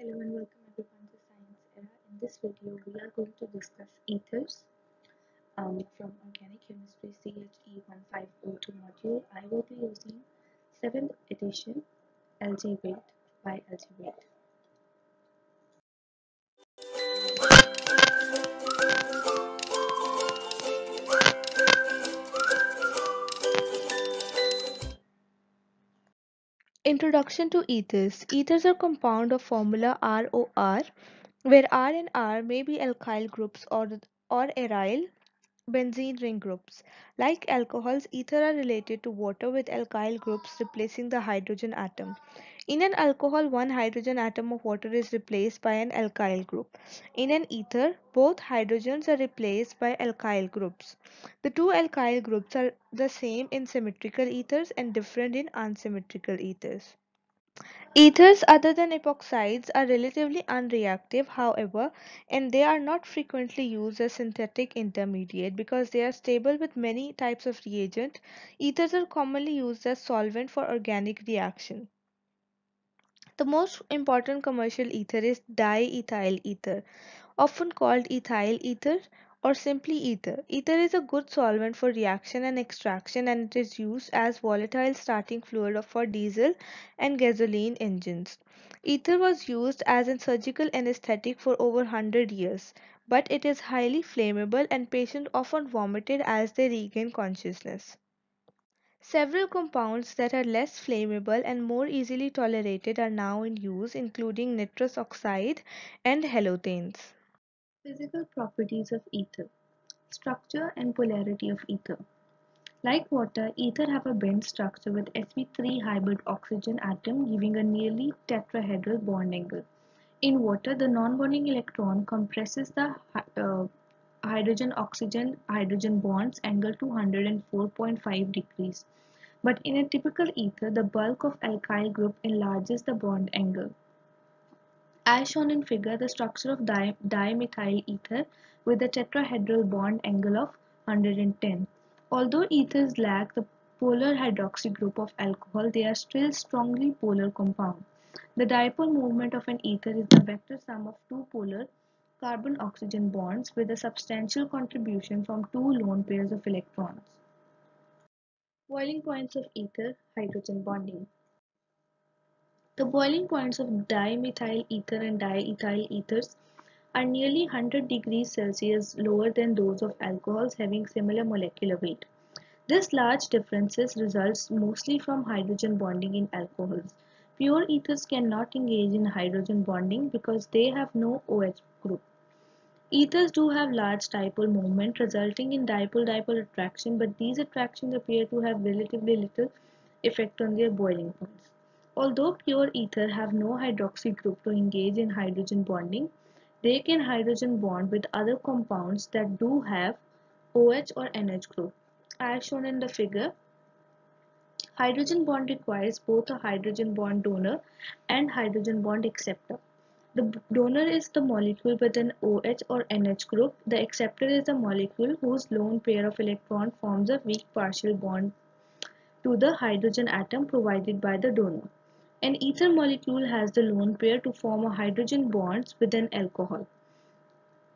Hello and welcome everyone to Science Era. In this video, we are going to discuss ethers from Organic Chemistry CHE 1502 module. I will be using 7th edition LG Weight by LG Weight. Introduction to ethers. Ethers are compound of formula ROR, where R and R may be alkyl groups or aryl benzene ring groups. Like alcohols, ether are related to water with alkyl groups replacing the hydrogen atom. In an alcohol, one hydrogen atom of water is replaced by an alkyl group. In an ether, both hydrogens are replaced by alkyl groups. The two alkyl groups are the same in symmetrical ethers and different in unsymmetrical ethers. Ethers other than epoxides are relatively unreactive, however, and they are not frequently used as synthetic intermediate because they are stable with many types of reagent. Ethers are commonly used as solvent for organic reaction. The most important commercial ether is diethyl ether, often called ethyl ether or simply ether. Ether is a good solvent for reaction and extraction, and it is used as volatile starting fluid for diesel and gasoline engines. Ether was used as a surgical anesthetic for over 100 years, but it is highly flammable and patients often vomited as they regain consciousness. Several compounds that are less flammable and more easily tolerated are now in use, including nitrous oxide and halogens. Physical properties of ether. Structure and polarity of ether. Like water, ether have a bent structure with sp3 hybrid oxygen atom giving a nearly tetrahedral bond angle. In water, the non-bonding electron compresses the hydrogen-oxygen-hydrogen bonds angle to 104.5 degrees. But in a typical ether, the bulk of alkyl group enlarges the bond angle. As shown in figure, the structure of dimethyl ether with a tetrahedral bond angle of 110. Although ethers lack the polar hydroxy group of alcohol, they are still strongly polar compound. The dipole moment of an ether is the vector sum of two polar carbon-oxygen bonds with a substantial contribution from two lone pairs of electrons. Boiling points of ether, hydrogen bonding. The boiling points of dimethyl ether and diethyl ethers are nearly 100 degrees Celsius lower than those of alcohols having similar molecular weight. This large differences results mostly from hydrogen bonding in alcohols. Pure ethers cannot engage in hydrogen bonding because they have no OH group. Ethers do have large dipole moment resulting in dipole-dipole attraction, but these attractions appear to have relatively little effect on their boiling points. Although pure ether have no hydroxy group to engage in hydrogen bonding, they can hydrogen bond with other compounds that do have OH or NH group. As shown in the figure, hydrogen bond requires both a hydrogen bond donor and hydrogen bond acceptor. The donor is the molecule with an OH or NH group. The acceptor is a molecule whose lone pair of electron forms a weak partial bond to the hydrogen atom provided by the donor. An ether molecule has the lone pair to form a hydrogen bonds with an alcohol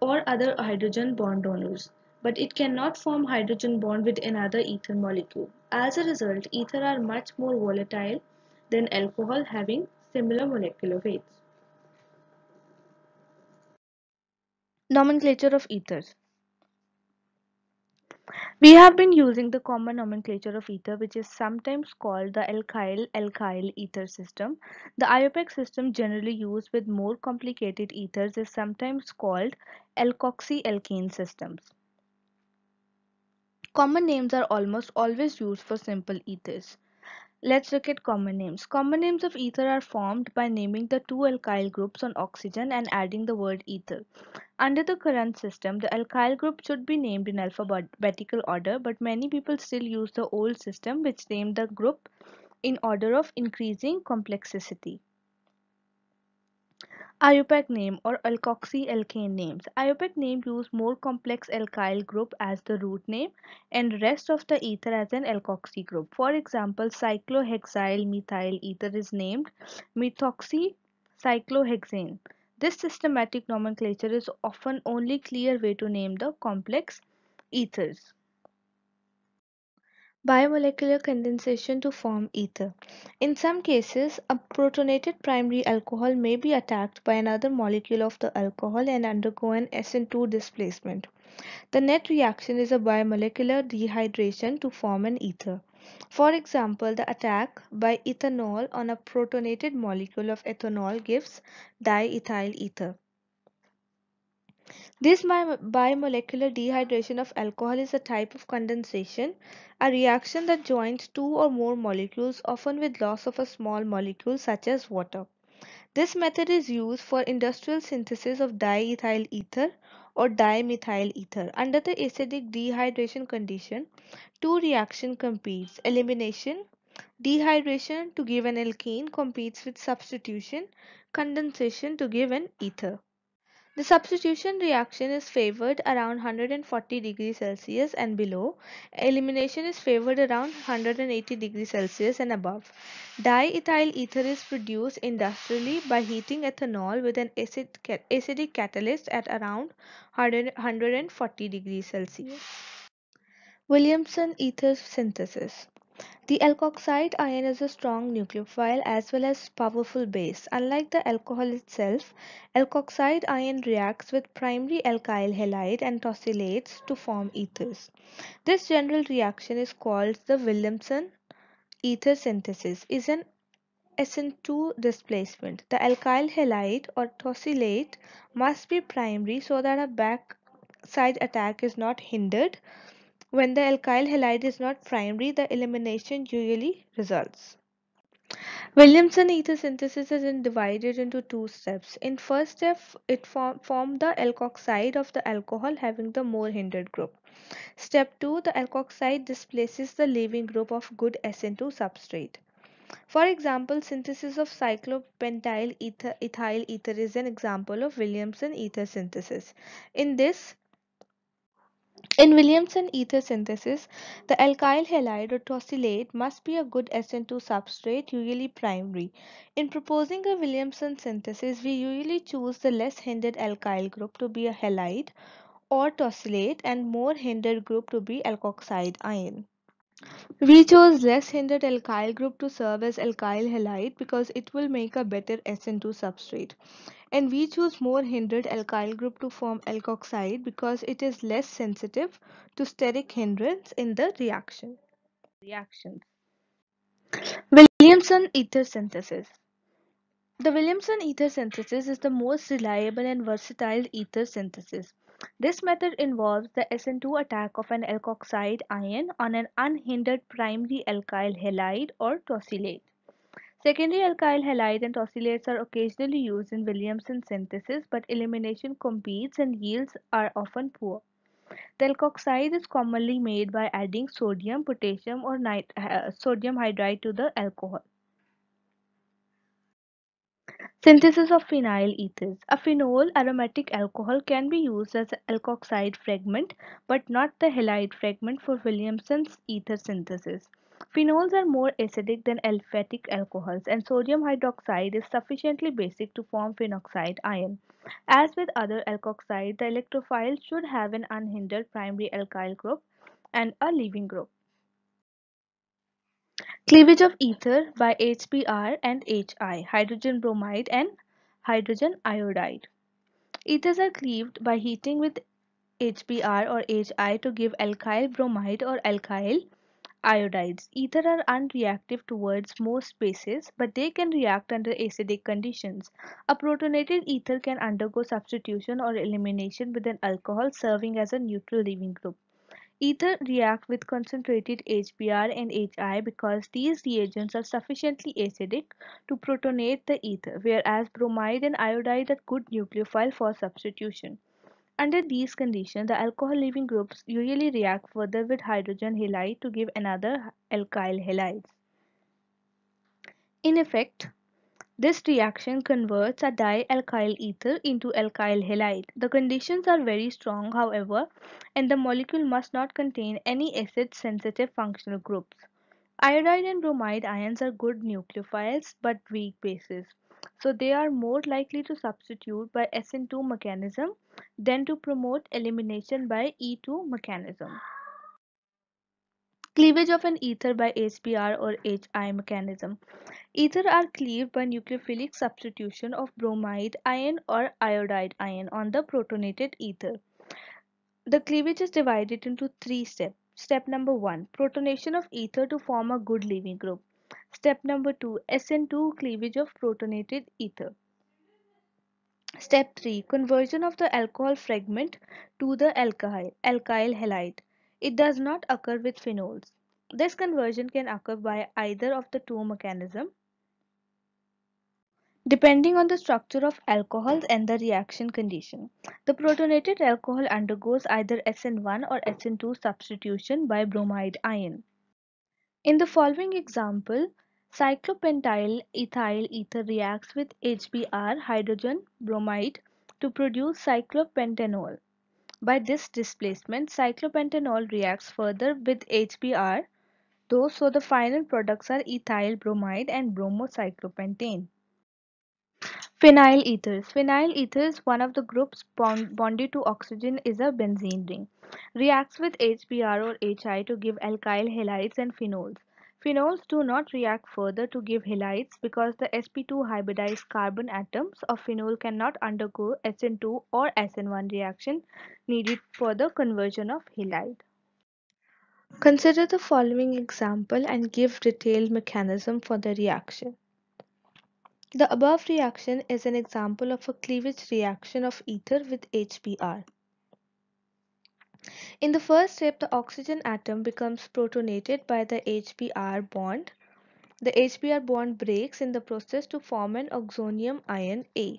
or other hydrogen bond donors, but it cannot form hydrogen bond with another ether molecule. As a result, ether are much more volatile than alcohol having similar molecular weights. Nomenclature of ethers. We have been using the common nomenclature of ether, which is sometimes called the alkyl-alkyl ether system. The IUPAC system generally used with more complicated ethers is sometimes called alkoxy-alkane systems. Common names are almost always used for simple ethers. Let's look at common names. Common names of ether are formed by naming the two alkyl groups on oxygen and adding the word ether. Under the current system, the alkyl group should be named in alphabetical order, but many people still use the old system which named the group in order of increasing complexity. IUPAC name or alkoxy-alkane names. IUPAC name use more complex alkyl group as the root name and rest of the ether as an alkoxy group. For example, cyclohexyl methyl ether is named methoxy cyclohexane. This systematic nomenclature is often only clear way to name the complex ethers. Biomolecular condensation to form ether. In some cases, a protonated primary alcohol may be attacked by another molecule of the alcohol and undergo an SN2 displacement. The net reaction is a biomolecular dehydration to form an ether. For example, the attack by ethanol on a protonated molecule of ethanol gives diethyl ether. This biomolecular dehydration of alcohol is a type of condensation, a reaction that joins two or more molecules, often with loss of a small molecule such as water. This method is used for industrial synthesis of diethyl ether or dimethyl ether. Under the acidic dehydration condition, two reaction competes. Elimination, dehydration to give an alkene competes with substitution, condensation to give an ether. The substitution reaction is favored around 140 degrees Celsius and below. Elimination is favored around 180 degrees Celsius and above. Diethyl ether is produced industrially by heating ethanol with an acidic catalyst at around 140 degrees Celsius. Williamson ether synthesis. The alkoxide ion is a strong nucleophile as well as powerful base. Unlike the alcohol itself, alkoxide ion reacts with primary alkyl halide and tosylates to form ethers. This general reaction is called the Williamson ether synthesis. Is an SN2 displacement. The alkyl halide or tosylate must be primary so that a backside attack is not hindered. When the alkyl halide is not primary, the elimination usually results. Williamson ether synthesis is divided into two steps. In first step, it formed the alkoxide of the alcohol having the more hindered group. Step 2, the alkoxide displaces the leaving group of good SN2 substrate. For example, synthesis of cyclopentyl ethyl ether is an example of Williamson ether synthesis. In this, In Williamson ether synthesis, the alkyl halide or tosylate must be a good SN2 substrate, usually primary. In proposing a Williamson synthesis, we usually choose the less hindered alkyl group to be a halide or tosylate and more hindered group to be alkoxide ion. We chose less hindered alkyl group to serve as alkyl halide because it will make a better SN2 substrate. And we choose more hindered alkyl group to form alkoxide because it is less sensitive to steric hindrance in the reactions. Williamson ether synthesis. The Williamson ether synthesis is the most reliable and versatile ether synthesis. This method involves the SN2 attack of an alkoxide ion on an unhindered primary alkyl halide or tosylate. Secondary alkyl halides and tosylates are occasionally used in Williamson synthesis, but elimination competes and yields are often poor. The alkoxide is commonly made by adding sodium, potassium, or sodium hydride to the alcohol. Synthesis of phenyl ethers. A phenol aromatic alcohol can be used as an alkoxide fragment, but not the halide fragment for Williamson's ether synthesis. Phenols are more acidic than aliphatic alcohols, and sodium hydroxide is sufficiently basic to form phenoxide ion. As with other alkoxides, the electrophile should have an unhindered primary alkyl group and a leaving group. Cleavage of ether by HBr and HI, hydrogen bromide and hydrogen iodide. Ethers are cleaved by heating with HBr or HI to give alkyl bromide or alkyl iodides. Ether are unreactive towards most bases, but they can react under acidic conditions. A protonated ether can undergo substitution or elimination with an alcohol serving as a neutral leaving group. Ether react with concentrated HBr and HI because these reagents are sufficiently acidic to protonate the ether, whereas bromide and iodide are good nucleophile for substitution. Under these conditions, the alcohol leaving groups usually react further with hydrogen halide to give another alkyl halides. In effect, this reaction converts a dialkyl ether into alkyl halide. The conditions are very strong, however, and the molecule must not contain any acid-sensitive functional groups. Iodide and bromide ions are good nucleophiles but weak bases. so they are more likely to substitute by SN2 mechanism than to promote elimination by E2 mechanism. Cleavage of an ether by HBr or HI mechanism. Ether are cleaved by nucleophilic substitution of bromide ion or iodide ion on the protonated ether. The cleavage is divided into three steps. Step number 1, protonation of ether to form a good leaving group. Step number 2, SN2 cleavage of protonated ether. Step 3, conversion of the alcohol fragment to the alkyl halide. It does not occur with phenols. This conversion can occur by either of the two mechanisms, depending on the structure of alcohols and the reaction condition. The protonated alcohol undergoes either SN1 or SN2 substitution by bromide ion. In the following example, cyclopentyl ethyl ether reacts with HBr hydrogen bromide to produce cyclopentanol. By this displacement, cyclopentanol reacts further with HBr, though, so the final products are ethyl bromide and bromocyclopentane. Phenyl ethers. Phenyl ethers, one of the groups bonded to oxygen is a benzene ring. Reacts with HBr or HI to give alkyl halides and phenols. Phenols do not react further to give halides because the sp2 hybridized carbon atoms of phenol cannot undergo SN2 or SN1 reaction needed for the conversion of halide. Consider the following example and give detailed mechanism for the reaction. The above reaction is an example of a cleavage reaction of ether with HBr. In the first step, the oxygen atom becomes protonated by the HBr bond. The HBr bond breaks in the process to form an oxonium ion A.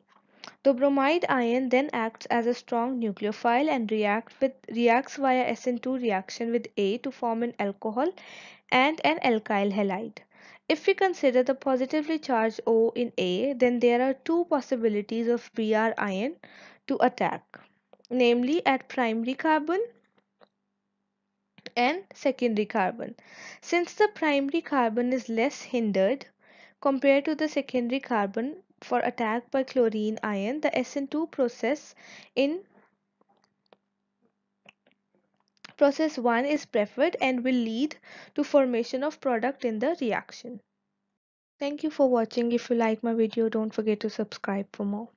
The bromide ion then acts as a strong nucleophile and reacts via SN2 reaction with A to form an alcohol and an alkyl halide. If we consider the positively charged O in A, then there are two possibilities of Br ion to attack, namely at primary carbon and secondary carbon. Since the primary carbon is less hindered compared to the secondary carbon for attack by chlorine ion, the SN2 process in process 1 is preferred and will lead to formation of product in the reaction. Thank you for watching. If you like my video, don't forget to subscribe for more.